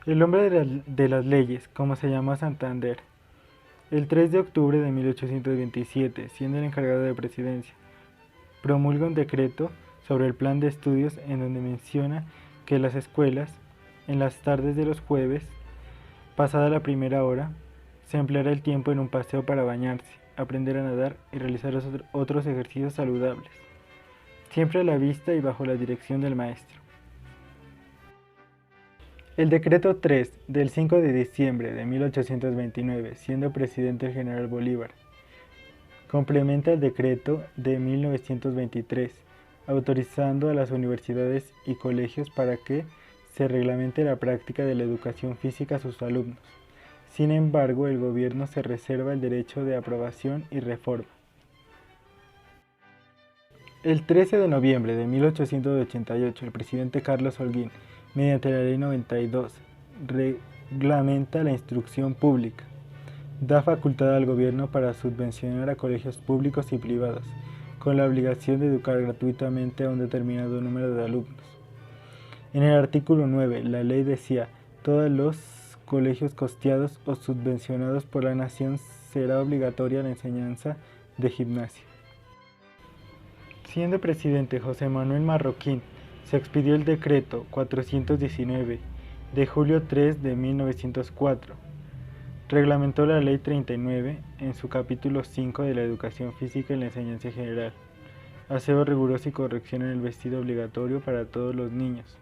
El hombre de las leyes, como se llama Santander, el 3 de octubre de 1827, siendo el encargado de presidencia, promulga un decreto sobre el plan de estudios en donde menciona que las escuelas, en las tardes de los jueves, pasada la primera hora, se empleará el tiempo en un paseo para bañarse, aprender a nadar y realizar otros ejercicios saludables, siempre a la vista y bajo la dirección del maestro. El decreto 3 del 5 de diciembre de 1829, siendo presidente el general Bolívar, complementa el decreto de 1923, autorizando a las universidades y colegios para que se reglamente la práctica de la educación física a sus alumnos. Sin embargo, el gobierno se reserva el derecho de aprobación y reforma. El 13 de noviembre de 1888, el presidente Carlos Holguín, mediante la Ley 92, reglamenta la instrucción pública. Da facultad al gobierno para subvencionar a colegios públicos y privados, con la obligación de educar gratuitamente a un determinado número de alumnos. En el artículo 9, la ley decía: todos los colegios costeados o subvencionados por la nación será obligatoria la enseñanza de gimnasia. Siendo presidente José Manuel Marroquín, se expidió el decreto 419 de julio 3 de 1904. Reglamentó la Ley 39 en su capítulo 5 de la educación física y la enseñanza general. Aseo riguroso y corrección en el vestido obligatorio para todos los niños.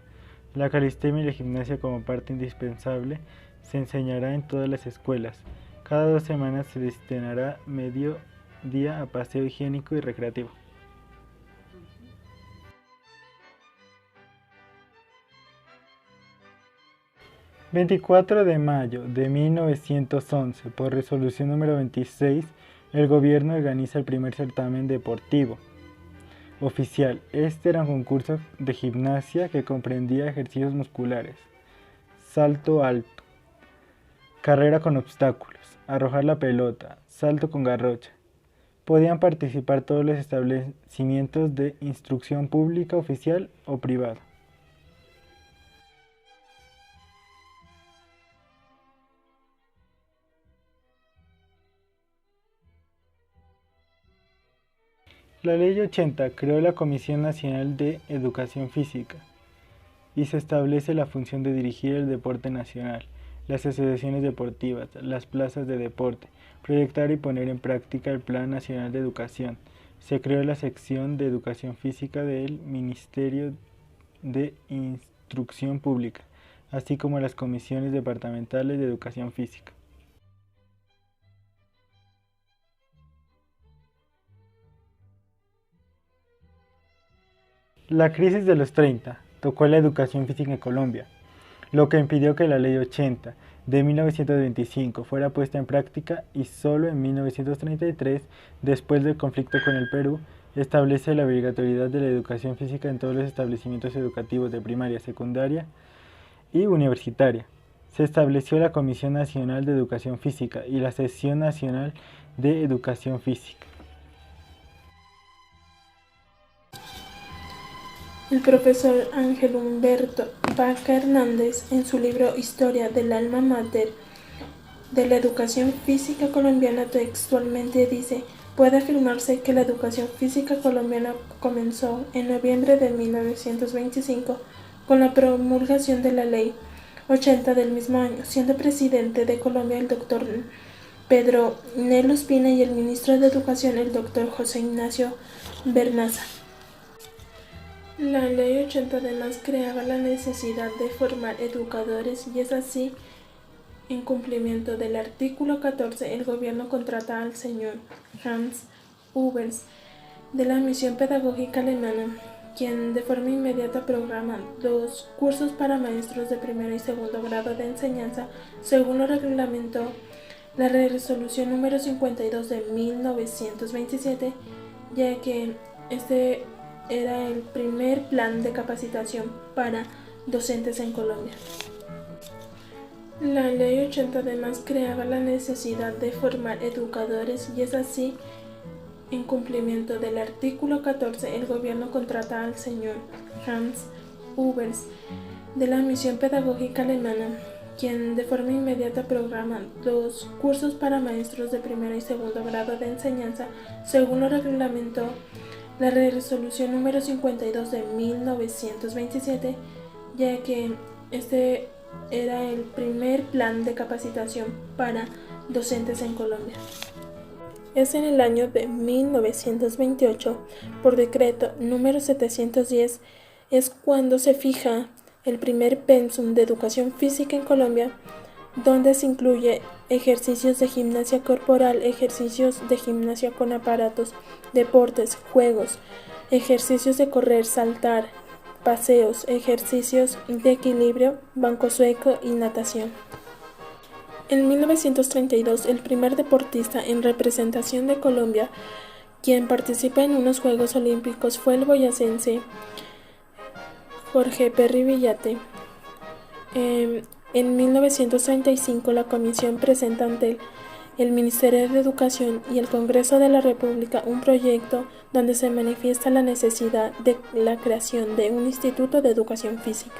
La calistenia y la gimnasia como parte indispensable se enseñará en todas las escuelas. Cada 2 semanas se destinará medio día a paseo higiénico y recreativo. ...24 de mayo de 1911... por resolución número 26... el gobierno organiza el primer certamen deportivo oficial. Este era un concurso de gimnasia que comprendía ejercicios musculares, salto alto, carrera con obstáculos, arrojar la pelota, salto con garrocha. Podían participar todos los establecimientos de instrucción pública, oficial o privada. La Ley 80 creó la Comisión Nacional de Educación Física y se establece la función de dirigir el deporte nacional, las asociaciones deportivas, las plazas de deporte, proyectar y poner en práctica el Plan Nacional de Educación. Se creó la sección de Educación Física del Ministerio de Instrucción Pública, así como las comisiones departamentales de Educación Física. La crisis de los 30 tocó la educación física en Colombia, lo que impidió que la Ley 80 de 1925 fuera puesta en práctica, y solo en 1933, después del conflicto con el Perú, establece la obligatoriedad de la educación física en todos los establecimientos educativos de primaria, secundaria y universitaria. Se estableció la Comisión Nacional de Educación Física y la Sección Nacional de Educación Física. El profesor Ángel Humberto Vaca Hernández, en su libro Historia del Alma Mater de la Educación Física Colombiana, textualmente dice: puede afirmarse que la educación física colombiana comenzó en noviembre de 1925 con la promulgación de la Ley 80 del mismo año, siendo presidente de Colombia el doctor Pedro Nelo Espina y el ministro de Educación el doctor José Ignacio Bernaza. La Ley 80 además creaba la necesidad de formar educadores, y es así, en cumplimiento del artículo 14, el gobierno contrata al señor Hans Ubers de la Misión Pedagógica Alemana, quien de forma inmediata programa 2 cursos para maestros de primer y segundo grado de enseñanza, según lo reglamentó la resolución número 52 de 1927, ya que este era el primer plan de capacitación para docentes en Colombia. La Ley 80 además creaba la necesidad de formar educadores, y es así, en cumplimiento del artículo 14, el gobierno contrata al señor Hans Ubers de la Misión Pedagógica Alemana, quien de forma inmediata programa 2 cursos para maestros de primer y segundo grado de enseñanza, según lo reglamentó la resolución número 52 de 1927, ya que este era el primer plan de capacitación para docentes en Colombia. Es en el año de 1928, por decreto número 710, es cuando se fija el primer pensum de educación física en Colombia, donde se incluye ejercicios de gimnasia corporal, ejercicios de gimnasia con aparatos, deportes, juegos, ejercicios de correr, saltar, paseos, ejercicios de equilibrio, banco sueco y natación. En 1932, el primer deportista en representación de Colombia quien participa en unos Juegos Olímpicos fue el boyacense Jorge Perry Villate. En 1935, la Comisión presenta ante el Ministerio de Educación y el Congreso de la República un proyecto donde se manifiesta la necesidad de la creación de un Instituto de Educación Física.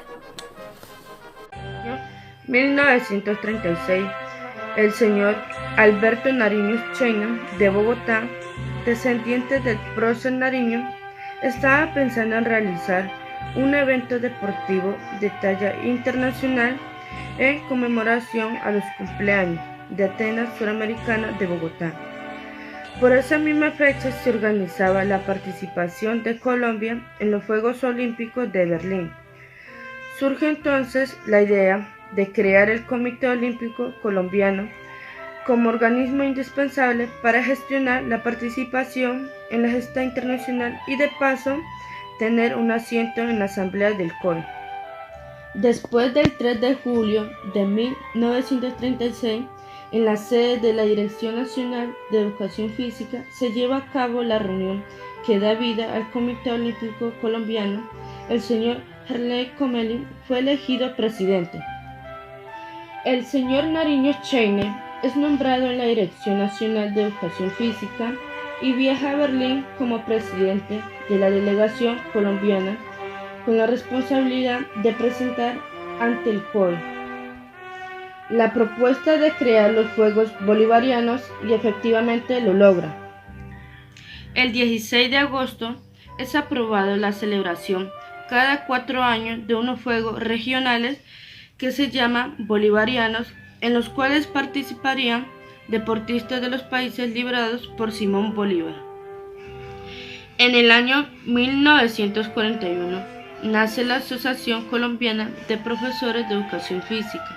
1936, el señor Alberto Nariño Cheina, de Bogotá, descendiente del prócer Nariño, estaba pensando en realizar un evento deportivo de talla internacional en conmemoración a los cumpleaños de Atenas Suramericana de Bogotá. Por esa misma fecha se organizaba la participación de Colombia en los Juegos Olímpicos de Berlín. Surge entonces la idea de crear el Comité Olímpico Colombiano como organismo indispensable para gestionar la participación en la gesta internacional y de paso tener un asiento en la Asamblea del COI. Después del 3 de julio de 1936, en la sede de la Dirección Nacional de Educación Física se lleva a cabo la reunión que da vida al Comité Olímpico Colombiano. El señor Harley Comelli fue elegido presidente. El señor Nariño Cheine es nombrado en la Dirección Nacional de Educación Física y viaja a Berlín como presidente de la delegación colombiana con la responsabilidad de presentar ante el COI la propuesta de crear los Juegos Bolivarianos y efectivamente lo logra. El 16 de agosto es aprobada la celebración cada 4 años de unos Juegos regionales que se llaman Bolivarianos, en los cuales participarían deportistas de los países liberados por Simón Bolívar. En el año 1941 nace la Asociación Colombiana de Profesores de Educación Física.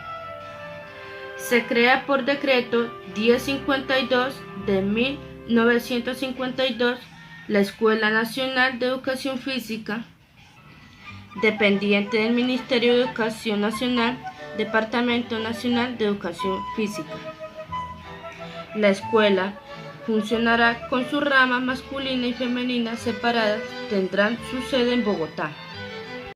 Se crea por decreto 1052 de 1952 la Escuela Nacional de Educación Física, dependiente del Ministerio de Educación Nacional, Departamento Nacional de Educación Física. La escuela funcionará con sus ramas masculina y femenina separadas, tendrán su sede en Bogotá.